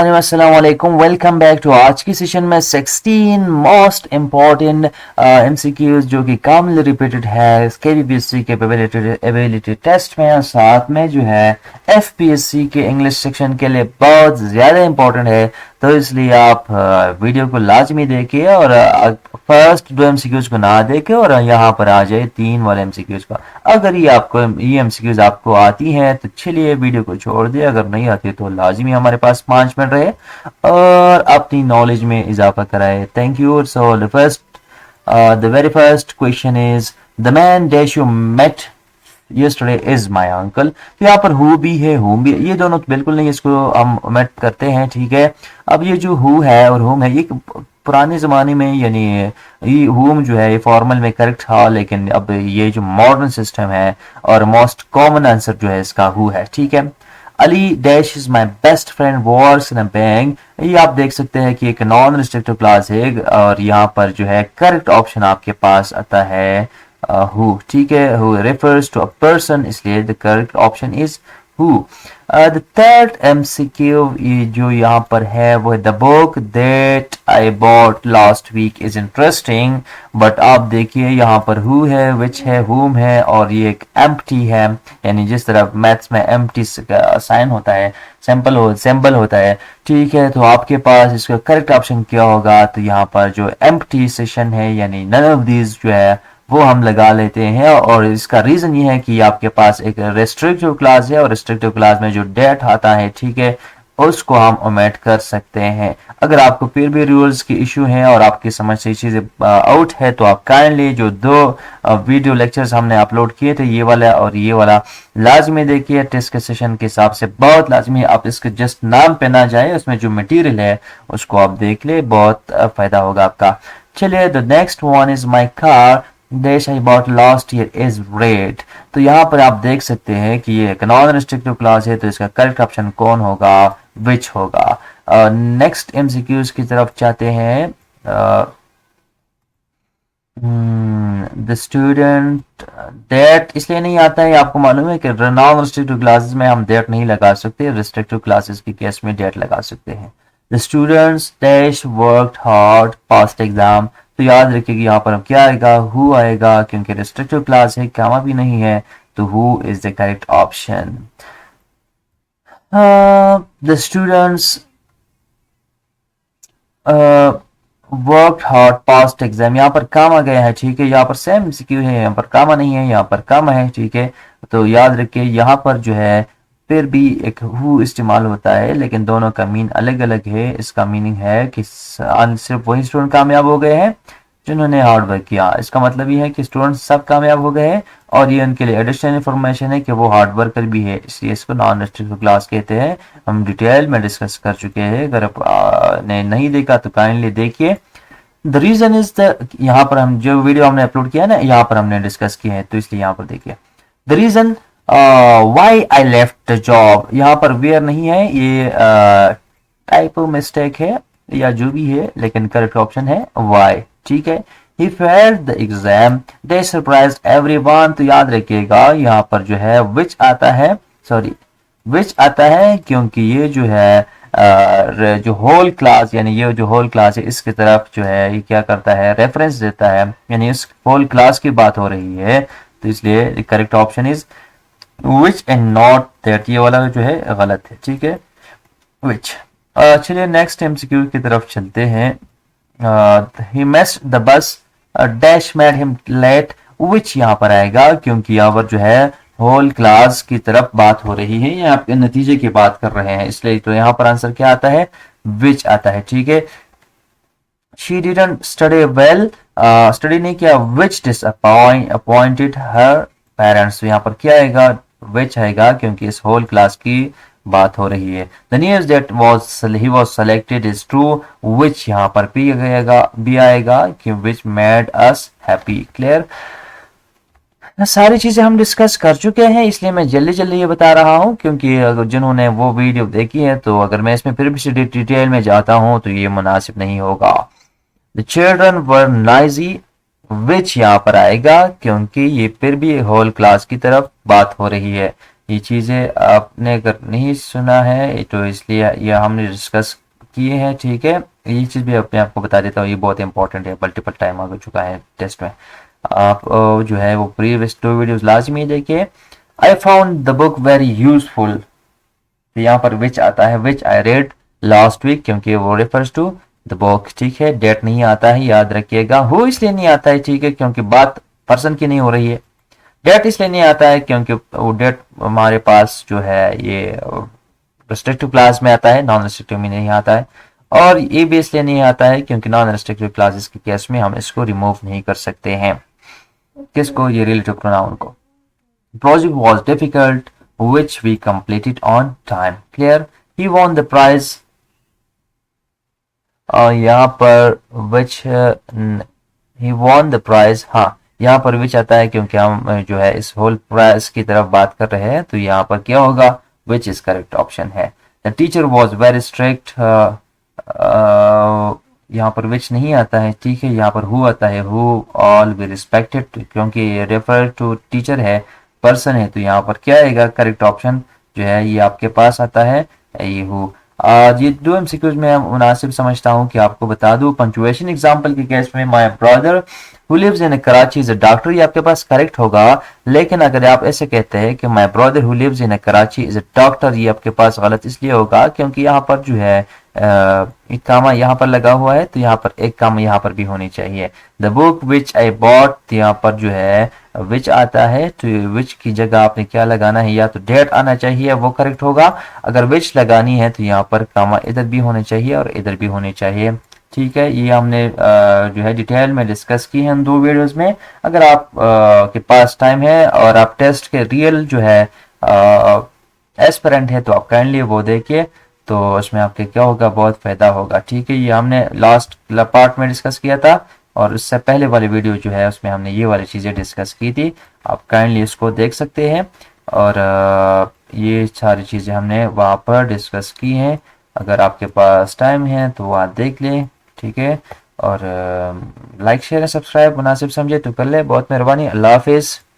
अस्सलाम वालेकुम। Welcome back to आज की सेशन में 16 मोस्ट इम्पॉर्टेंट एमसीक्यूज जो कि कॉमनली रिपीटेड है केवीपीएससी के एबिलिटी टेस्ट में, और साथ में जो है एफपीएससी के इंग्लिश सेक्शन के लिए बहुत ज़्यादा इम्पॉर्टेंट है। तो इसलिए आप वीडियो को लाजमी देखिए और फर्स्ट दो एमसीक्यूज को ना देखे और यहाँ पर आ जाए तीन वाले एमसीक्यूज का। अगर ये एमसीक्यूज आपको आती हैं तो चलिए वीडियो को छोड़ दिए, अगर नहीं आती तो लाजमी हमारे पास 5 मिनट रहे और अपनी नॉलेज में इजाफा कराए। Thank you. So the very first question is the man dash you met yesterday is my uncle। तो यहाँ पर who भी है whom भी, ये दोनों तो बिल्कुल नहीं, इसको हम ओमिट करते हैं, ठीक है। अब ये जो who है और whom है, ये पुराने ज़माने में यानी ये whom जो है ये फॉर्मल में करेक्ट था, लेकिन अब ये जो मॉडर्न सिस्टम है और मोस्ट कॉमन आंसर जो है इसका who है, ठीक है। Ali dash is my best friend works in a bank, ये आप देख सकते हैं कि एक नॉन रिस्ट्रिक्टिव क्लास है और यहाँ पर जो है करेक्ट ऑप्शन आपके पास आता है who, ठीक है। who refers to a person, इसलिए the correct option is who। the third MCQ जो यहाँ पर है वो the book that I bought last week is interesting, but आप देखिए यहाँ पर who है, which है, whom है और ये एक empty है, यानी जिस तरह मैथ्स में empty साइन होता है, सिंबल होता है, ठीक है। तो आपके पास इसका करेक्ट ऑप्शन क्या होगा? तो यहाँ पर जो empty सेशन है यानी none of these जो है वो हम लगा लेते हैं, और इसका रीजन ये है कि आपके पास एक रेस्ट्रिक्टिव क्लास है और रेस्ट्रिक्टिव क्लास में जो डेट आता है, ठीक है, उसको हम ओमिट कर सकते हैं। अगर आपको फिर भी रूल्स की इशू है और आपकी समझ से चीजें आउट है तो आप काइंडली जो दो वीडियो लेक्चर्स हमने अपलोड किए थे, ये वाला और ये वाला, लाजमी देखिए। टेस्ट के सेशन के हिसाब से बहुत लाजमी, आप इसके जस्ट नाम पे ना जाए, उसमें जो मटेरियल है उसको आप देख ले, बहुत फायदा होगा आपका। चलिए, the next one is my car Dash I bought last year is red। तो यहाँ पर आप देख सकते हैं कि ये एक नॉन रिस्ट्रिक्टिव क्लास है, तो इसका करेक्ट ऑप्शन कौन होगा? विच होगा। नेक्स्ट एमसीक्यूज की तरफ चाहते हैं। द स्टूडेंट दैट इसलिए नहीं आता है, आपको मालूम है कि नॉन रिस्ट्रिक्टिव क्लासेस में हम दैट नहीं लगा सकते, रिस्ट्रिक्टिव क्लासेस की केस में दैट लगा सकते हैं। The students dash worked hard past exam, तो याद रखिए कि यहाँ पर हम क्या आएगा? हु आएगा, क्योंकि रिस्ट्रिक्टिव क्लास है, कामा भी नहीं है, तो who is the correct option. The students work hard past exam, यहाँ पर कामा गया है, ठीक है। यहाँ पर सेम एमसीक्यू है, यहाँ पर कामा नहीं है, यहाँ पर कामा है, ठीक है। तो याद रखिए यहाँ पर जो है फिर भी एक हु इस्तेमाल होता है, लेकिन दोनों का मीन अलग अलग है। इसका मीनिंग है कि सिर्फ वही स्टूडेंट कामयाब हो गए हैं जिन्होंने हार्ड वर्क किया। इसका मतलब ये है कि स्टूडेंट सब कामयाब हो गए हैं, और ये उनके लिए एडिशनल इन्फॉर्मेशन है कि वो हार्ड वर्कर भी है, इसलिए इसको नॉन रिस्ट्रिक्टिव क्लास कहते हैं। हम डिटेल में डिस्कस कर चुके हैं, अगर आप ने नहीं देखा तो काइंडली देखिए। द रीजन इज द, यहाँ पर हम जो वीडियो हमने अपलोड किया ना, यहाँ पर हमने डिस्कस किए हैं, तो इसलिए यहाँ पर देखिए। The reason why I left the job, यहाँ पर वेयर नहीं है, ये टाइप मिस्टेक है या जो भी है, लेकिन करेक्ट ऑप्शन है वाई, ठीक है। He failed the exam, they surprised everyone, तो याद रखिएगा यहाँ पर जो है which आता है, सॉरी which आता है, क्योंकि ये जो है जो होल क्लास, यानी ये जो होल क्लास है इसकी तरफ जो है ये क्या करता है? रेफरेंस देता है, यानी इस होल क्लास की बात हो रही है, तो इसलिए correct option is which and not that, ये वाला जो है गलत है, ठीक है, which। चलिए नेक्स्ट एमसीक्यू की तरफ चलते हैं। he missed the bus dash made him late, which यहाँ पर आएगा, क्योंकि यहाँ पर जो है होल क्लास की तरफ बात हो रही है, यहाँ पे नतीजे की बात कर रहे हैं, इसलिए तो यहाँ पर आंसर क्या आता है? which आता है, ठीक है। she didn't study well, study नहीं किया, which disappointed her parents, तो यहाँ पर क्या आएगा? which आएगा, क्योंकि इस होल क्लास की बात हो रही है। The news that he was selected is true, which यहाँ पर भी आएगा कि which made us happy। Clear? सारी चीजें हम डिस्कस कर चुके हैं, इसलिए मैं जल्दी जल्दी ये बता रहा हूँ, क्योंकि अगर जिन्होंने वो वीडियो देखी है तो अगर मैं इसमें फिर भी डिटेल में जाता हूँ तो ये मुनासिब नहीं होगा। The children were noisy, which यहाँ पर आएगा, क्योंकि ये फिर भी होल क्लास की तरफ बात हो रही है। ये चीज़ें आपने अगर नहीं सुना है तो इसलिए ये हमने डिस्कस किए हैं, ठीक है। ये चीज़ भी अपने आपको बता देता हूँ, ये बहुत इंपॉर्टेंट है, मल्टीपल टाइम आ चुका है टेस्ट में। आप जो है वो प्रीवियस 2 वीडियोस लाजमी देखिए। I found the book very useful, तो यहाँ पर विच आता है, विच आई रेड लास्ट वीक, क्योंकि वो रेफर्स टू द बुक, ठीक है। डेट नहीं आता है, याद रखिएगा। हु इसलिए नहीं आता है, ठीक है, क्योंकि बात पर्सन की नहीं हो रही है। डेट इसलिए नहीं आता है क्योंकि वो डेट हमारे पास जो है ये रिस्ट्रिक्टिव क्लास में आता है, नॉन रिस्ट्रिक्टिव में नहीं आता है। और ये भी इसलिए नहीं आता है क्योंकि नॉन रिस्ट्रिक्टिव क्लासेस के केस में हम इसको रिमूव नहीं कर सकते हैं। किसको? ये रिलेटिव प्रोनाउन को। Project was difficult, which we completed on time. Clear? He won the prize. यहाँ पर which he won the prize. हाँ, यहाँ पर which आता है क्योंकि हम जो है इस whole prize की तरफ बात कर रहे हैं, तो यहाँ पर क्या होगा? Which is correct option है। The teacher was very strict. यहाँ पर which नहीं आता है, ठीक है। यहाँ पर who आता है, who all be respected, क्योंकि ये refer to teacher है, पर्सन है, तो यहाँ पर क्या आएगा? करेक्ट ऑप्शन जो है ये आपके पास आता है, ये हु। ये 2 MCQs में मुनासिब समझता हूँ कि आपको बता दूं। पंचुएशन एग्जाम्पल के केस में my brother who lives in Karachi is a doctor, ये आपके पास करेक्ट होगा। लेकिन अगर आप ऐसे कहते हैं कि my brother who lives in Karachi is a doctor, ये आपके पास गलत इसलिए होगा क्योंकि यहाँ पर जो है एक कामा यहाँ पर लगा हुआ है, तो यहाँ पर एक कामा यहाँ पर भी होनी चाहिए। The book which I bought, यहाँ पर जो है विच आता है, तो विच की जगह आपने क्या लगाना है? या तो डेट आना चाहिए, वो करेक्ट होगा। अगर विच लगानी है तो यहाँ पर कामा इधर भी होने चाहिए और इधर भी होने चाहिए, ठीक है। ये हमने जो है डिटेल में डिस्कस की है इन 2 वीडियोस में। अगर आप के पास टाइम है और आप टेस्ट के रियल जो है एस्पिरेंट है तो आप काइंडली वो देखिए, तो उसमें आपके क्या होगा? बहुत फायदा होगा, ठीक है। ये हमने लास्ट पार्ट में डिस्कस किया था और उससे पहले वाली वीडियो जो है उसमें हमने ये वाली चीज़ें डिस्कस की थी। आप काइंडली इसको देख सकते हैं और ये सारी चीज़ें हमने वहाँ पर डिस्कस की हैं। अगर आपके पास टाइम है तो वो आप देख लें, ठीक है। और लाइक शेयर सब्सक्राइब मुनासिब समझे तो कर ले, बहुत मेहरबानी। अल्लाह हाफिज़।